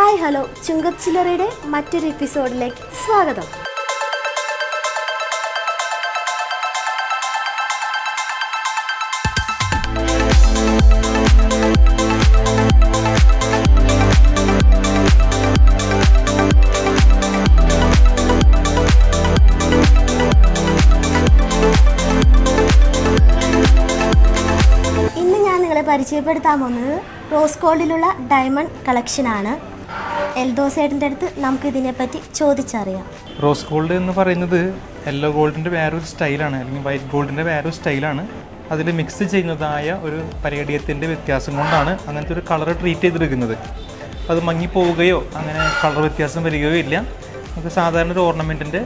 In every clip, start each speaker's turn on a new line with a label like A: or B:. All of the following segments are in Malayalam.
A: ഹായ് ഹലോ ചുങ്കത്ത് ചില്ലറയുടെ മറ്റൊരു എപ്പിസോഡിലേക്ക് സ്വാഗതം. ഇന്ന് ഞാൻ നിങ്ങളെ പരിചയപ്പെടുത്താൻ പോകുന്നത് റോസ് ഗോൾഡിലുള്ള ഡയമണ്ട് കളക്ഷനാണ്. എൽദോസേട്ടൻ്റെ അടുത്ത് നമുക്ക് ഇതിനെപ്പറ്റി ചോദിച്ചറിയാം.
B: റോസ് ഗോൾഡ് എന്ന് പറയുന്നത് യെല്ലോ ഗോൾഡിൻ്റെ വേറൊരു സ്റ്റൈലാണ്, അല്ലെങ്കിൽ വൈറ്റ് ഗോൾഡിൻ്റെ വേറൊരു സ്റ്റൈലാണ്. അതിൽ മിക്സ് ചെയ്യുന്നതായ ഒരു പരേഡിയത്തിൻ്റെ വ്യത്യാസം കൊണ്ടാണ് അങ്ങനത്തെ ഒരു കളർ ട്രീറ്റ് ചെയ്തെടുക്കുന്നത്. അത് മങ്ങിപ്പോവുകയോ അങ്ങനെ കളർ വ്യത്യാസം വരികയോ ഇല്ല. നമുക്ക് സാധാരണ ഒരു ഓർണമെൻറ്റിൻ്റെ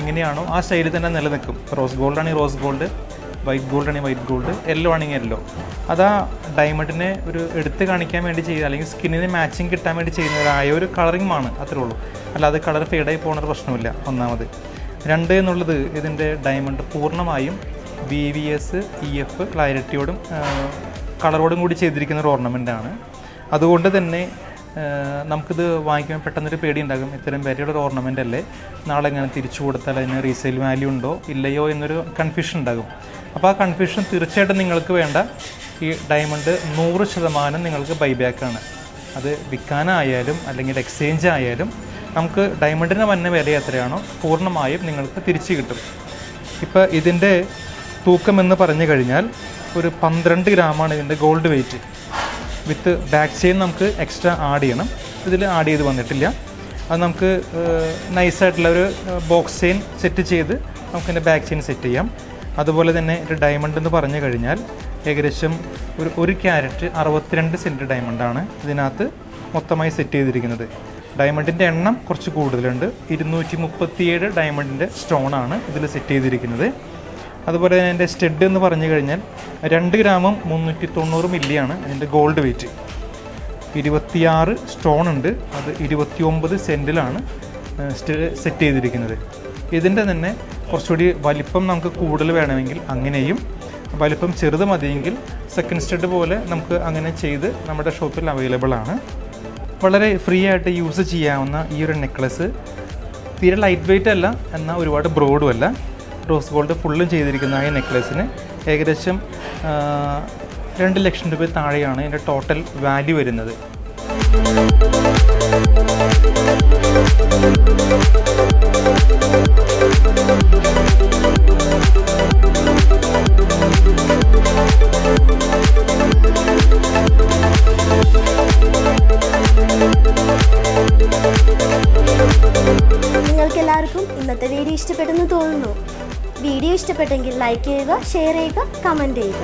B: എങ്ങനെയാണോ ആ സ്റ്റൈലിൽ തന്നെ നിലനിൽക്കും. റോസ് ഗോൾഡാണെങ്കിൽ റോസ് ഗോൾഡ്, വൈറ്റ് ഗോൾഡ് ആണെങ്കിൽ വൈറ്റ് ഗോൾഡ്, യെല്ലോ ആണെങ്കിൽ യെല്ലോ. അതാ ഡയമണ്ടിനെ ഒരു എടുത്ത് കാണിക്കാൻ വേണ്ടി ചെയ്യുക, അല്ലെങ്കിൽ സ്കിന്നിന് മാച്ചിങ് കിട്ടാൻ വേണ്ടി ചെയ്യുന്നതായ ഒരു കളറിംഗ് ആണ്, അത്രേ ഉള്ളൂ. അല്ലാതെ കളർ ഫെയ്ഡായി പോകുന്ന പ്രശ്നമില്ല. ഒന്നാമത്. രണ്ട് എന്നുള്ളത് ഇതിൻ്റെ ഡയമണ്ട് പൂർണ്ണമായും VVS EF ക്ലാരിറ്റിയോടും കളറോടും കൂടി ചെയ്തിരിക്കുന്ന ഒരു ഓർണമെൻ്റാണ്. അതുകൊണ്ട് തന്നെ നമുക്കിത് വാങ്ങിക്കുമ്പോൾ പെട്ടെന്നൊരു പേടി ഉണ്ടാകും. ഇത്തരം വിലയുടെ ഒരു ഓർണമെൻ്റ് അല്ലേ, നാളെ എങ്ങനെ തിരിച്ചു കൊടുത്താൽ അതിന് റീസെയിൽ വാല്യൂ ഉണ്ടോ ഇല്ലയോ എന്നൊരു കൺഫ്യൂഷൻ ഉണ്ടാകും. അപ്പോൾ ആ കൺഫ്യൂഷൻ തീർച്ചയായിട്ടും നിങ്ങൾക്ക് വേണ്ട. ഈ ഡയമണ്ട് 100% നിങ്ങൾക്ക് ബൈബാക്കാണ്. അത് വിൽക്കാനായാലും അല്ലെങ്കിൽ എക്സ്ചേഞ്ച് ആയാലും നമുക്ക് ഡയമണ്ടിന് വന്ന വില എത്രയാണോ പൂർണ്ണമായും നിങ്ങൾക്ക് തിരിച്ചു കിട്ടും. ഇപ്പോൾ ഇതിൻ്റെ തൂക്കം എന്ന് പറഞ്ഞു കഴിഞ്ഞാൽ ഒരു 12 ഗ്രാമാണ് ഇതിൻ്റെ gold weight. With back chain നമുക്ക് എക്സ്ട്രാ ആഡ് ചെയ്യണം. ഇതിൽ ആഡ് ചെയ്ത് വന്നിട്ടില്ല. അത് നമുക്ക് നൈസായിട്ടുള്ള ഒരു ബോക്സ് ചെയിൻ സെറ്റ് ചെയ്ത് നമുക്കിതിൻ്റെ ബാക്ക് ചെയിൻ സെറ്റ് ചെയ്യാം. അതുപോലെ തന്നെ ഒരു ഡയമണ്ട് എന്ന് പറഞ്ഞു കഴിഞ്ഞാൽ ഏകദേശം ഒരു ക്യാരറ്റ് 62 സെൻറ്റ് ഡയമണ്ടാണ് ഇതിനകത്ത് മൊത്തമായി സെറ്റ് ചെയ്തിരിക്കുന്നത്. ഡയമണ്ടിൻ്റെ എണ്ണം കുറച്ച് കൂടുതലുണ്ട്. 237 ഡയമണ്ടിൻ്റെ സ്റ്റോണാണ് ഇതിൽ സെറ്റ് ചെയ്തിരിക്കുന്നത്. അതുപോലെ തന്നെ എൻ്റെ സ്റ്റഡ് എന്ന് പറഞ്ഞു കഴിഞ്ഞാൽ 2 ഗ്രാമും 390 മില്ലിയാണ് അതിൻ്റെ ഗോൾഡ് വെയ്റ്റ്. 26 സ്റ്റോൺ ഉണ്ട്. അത് 29 സെൻറ്റിലാണ് സെറ്റ് ചെയ്തിരിക്കുന്നത്. ഇതിൻ്റെ തന്നെ കുറച്ചുകൂടി വലിപ്പം നമുക്ക് കൂടുതൽ വേണമെങ്കിൽ അങ്ങനെയും, വലിപ്പം ചെറുത് മതിയെങ്കിൽ സെക്കൻഡ് സ്റ്റഡ് പോലെ നമുക്ക് അങ്ങനെ ചെയ്ത് നമ്മുടെ ഷോപ്പിൽ അവൈലബിൾ ആണ്. വളരെ ഫ്രീ ആയിട്ട് യൂസ് ചെയ്യാവുന്ന ഈ ഒരു നെക്ലസ് തീരെ ലൈറ്റ് വെയ്റ്റ് അല്ല, എന്നാൽ ഒരുപാട് ബ്രോഡും അല്ല. റോസ് ഗോൾഡ് ഫുള്ളും ചെയ്തിരിക്കുന്ന ഈ നെക്ലസിന് ഏകദേശം 2 ലക്ഷം രൂപ താഴെയാണ് ഇതിൻ്റെ ടോട്ടൽ വാല്യൂ വരുന്നത്.
A: നിങ്ങൾക്കെല്ലാവർക്കും ഇന്നത്തെ വീഡിയോ ഇഷ്ടപ്പെട്ടെന്ന് തോന്നുന്നു. വീഡിയോ ഇഷ്ടപ്പെട്ടെങ്കിൽ ലൈക്ക് ചെയ്യുക, ഷെയർ ചെയ്യുക, കമൻറ്റ് ചെയ്യുക.